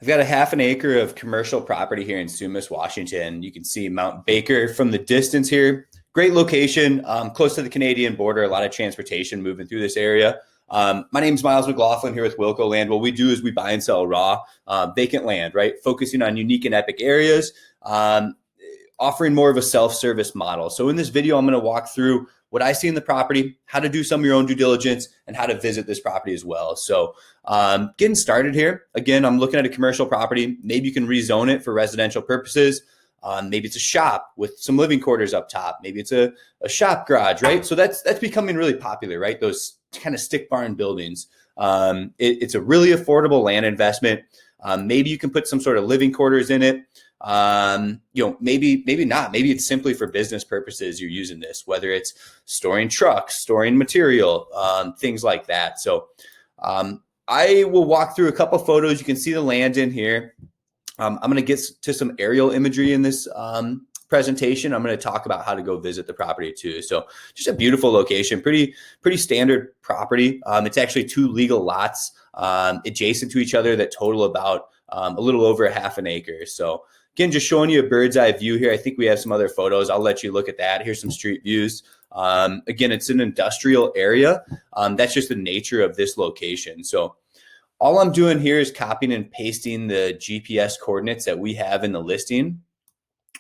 I've got a half an acre of commercial property here in Sumas, Washington. You can see Mount Baker from the distance here. Great location, close to the Canadian border. A lot of transportation moving through this area. My name is Miles McLaughlin here with Wilco Land. What we do is we buy and sell raw, vacant land, right? Focusing on unique and epic areas, offering more of a self-service model. So in this video, I'm going to walk through what I see in the property, how to do some of your own due diligence, and how to visit this property as well. So getting started here, again, I'm looking at a commercial property. Maybe you can rezone it for residential purposes. Maybe it's a shop with some living quarters up top. Maybe it's a shop garage, right? So that's becoming really popular, right? Those kind of stick barn buildings. It's a really affordable land investment. Maybe you can put some sort of living quarters in it. Maybe not. Maybe it's simply for business purposes you're using this, whether it's storing trucks, storing material, things like that. So I will walk through a couple photos. You can see the land in here. I'm going to get to some aerial imagery in this presentation. I'm going to talk about how to go visit the property too. So just a beautiful location, pretty standard property. It's actually two legal lots adjacent to each other that total about a little over a half an acre. So again, just showing you a bird's eye view here. I think we have some other photos. I'll let you look at that. Here's some street views. Again, it's an industrial area. That's just the nature of this location. So all I'm doing here is copying and pasting the GPS coordinates that we have in the listing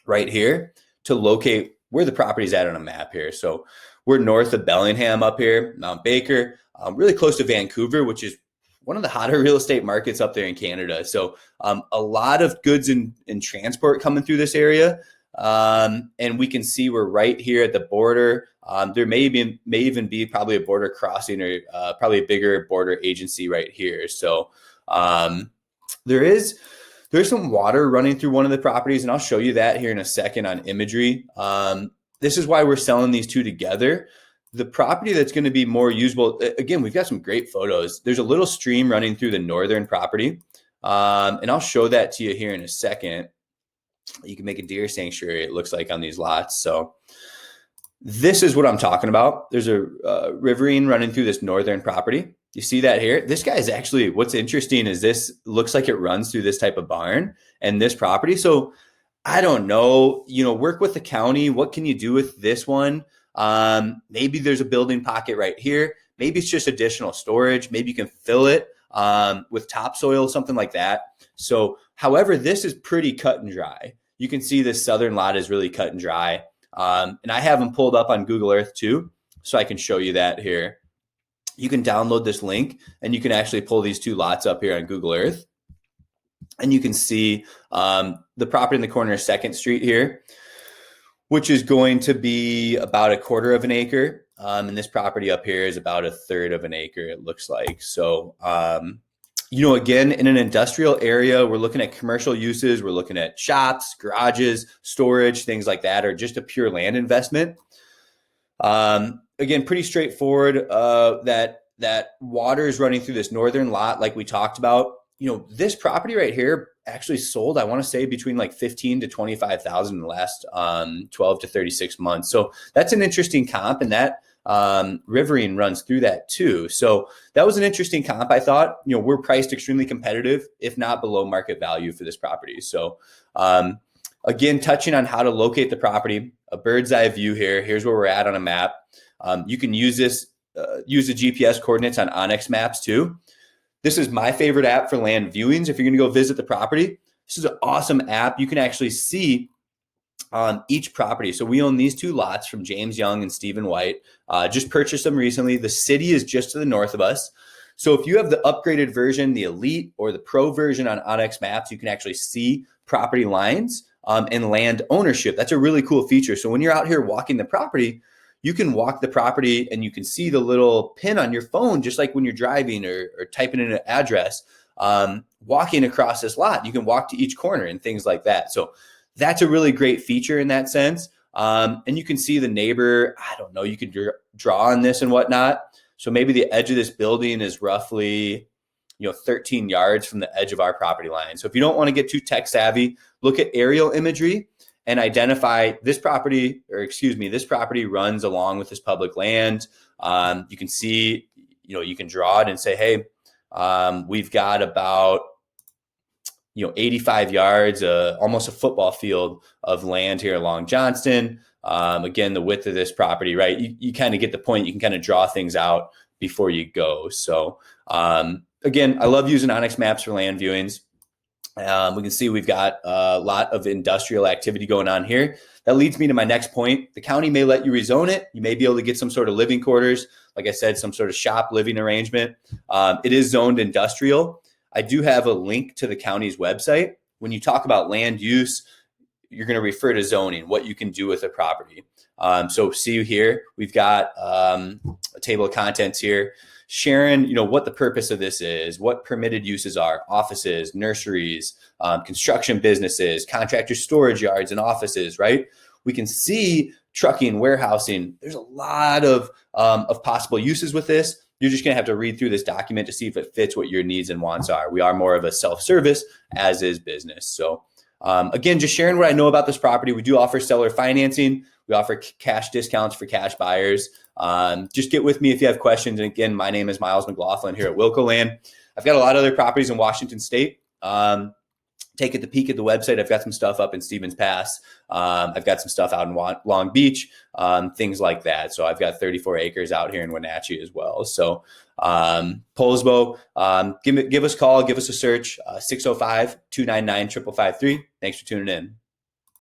right here to locate where the property is at on a map here. So we're north of Bellingham up here, Mount Baker, really close to Vancouver, which is one of the hotter real estate markets up there in Canada. So a lot of goods and transport coming through this area. And we can see we're right here at the border. There may even be probably a border crossing or probably a bigger border agency right here. So there's some water running through one of the properties, and I'll show you that here in a second on imagery. This is why we're selling these two together. The property that's going to be more usable, again, we've got some great photos. There's a little stream running through the northern property, and I'll show that to you here in a second. You can make a deer sanctuary, it looks like, on these lots. So this is what I'm talking about. There's a riverine running through this northern property. You see that here? This guy is actually, what's interesting is this looks like it runs through this type of barn and this property. So I don't know, work with the county. What can you do with this one? Maybe there's a building pocket right here. Maybe it's just additional storage. Maybe you can fill it with topsoil, something like that. So, however, this is pretty cut and dry. You can see this southern lot is really cut and dry. And I have them pulled up on Google Earth too, so I can show you that here. You can download this link and you can actually pull these two lots up here on Google Earth. And you can see the property in the corner of 2nd Street here, which is going to be about 1/4 of an acre. And this property up here is about 1/3 of an acre, it looks like. So, again, in an industrial area, we're looking at commercial uses. We're looking at shops, garages, storage, things like that, or just a pure land investment. Again, pretty straightforward. That water is running through this northern lot, like we talked about. This property right here actually sold, I want to say, between like 15 to 25,000 in the last 12 to 36 months. So that's an interesting comp, and that riverine runs through that too. So that was an interesting comp. I thought, we're priced extremely competitive, if not below market value for this property. So again, touching on how to locate the property, a bird's eye view here. Here's where we're at on a map. You can use this, use the GPS coordinates on Onyx Maps too. This is my favorite app for land viewings. If you're going to go visit the property, this is an awesome app. You can actually see each property. So we own these two lots from James Young and Stephen White. Just purchased them recently. The city is just to the north of us. So if you have the upgraded version, the Elite or the Pro version on Onyx Maps, you can actually see property lines and land ownership. That's a really cool feature. So when you're out here walking the property, you can walk the property and you can see the little pin on your phone, just like when you're driving or typing in an address, walking across this lot. You can walk to each corner and things like that. So that's a really great feature in that sense. And you can see the neighbor. I don't know, you can draw on this and whatnot. So maybe the edge of this building is roughly 13 yards from the edge of our property line. So if you don't want to get too tech savvy, look at aerial imagery and identify this property runs along with this public land. You can see, you can draw it and say, hey, we've got about 85 yards, almost a football field of land here along Johnston. Again, the width of this property, right? You kind of get the point. You can kind of draw things out before you go. So again, I love using Onyx Maps for land viewings. We can see we've got a lot of industrial activity going on here. That leads me to my next point. The county may let you rezone it. You may be able to get some sort of living quarters, like I said, some sort of shop living arrangement. It is zoned industrial. I do have a link to the county's website. When you talk about land use, you're going to refer to zoning, what you can do with a property. So see here, we've got a table of contents here. Sharon, what the purpose of this is, what permitted uses are, offices, nurseries, construction businesses, contractor storage yards and offices, right? We can see trucking, warehousing. There's a lot of possible uses with this. You're just going to have to read through this document to see if it fits what your needs and wants are. We are more of a self-service, as is business. So again, just sharing what I know about this property. We do offer seller financing. We offer cash discounts for cash buyers. Just get with me if you have questions. And again, my name is Miles McLaughlin here at Wilco Land. I've got a lot of other properties in Washington State. Take a peek at the website. I've got some stuff up in Stevens Pass. I've got some stuff out in Long Beach, things like that. So I've got 34 acres out here in Wenatchee as well. So Poulsbo, give us a call, give us a search, 605-299-5553. Thanks for tuning in.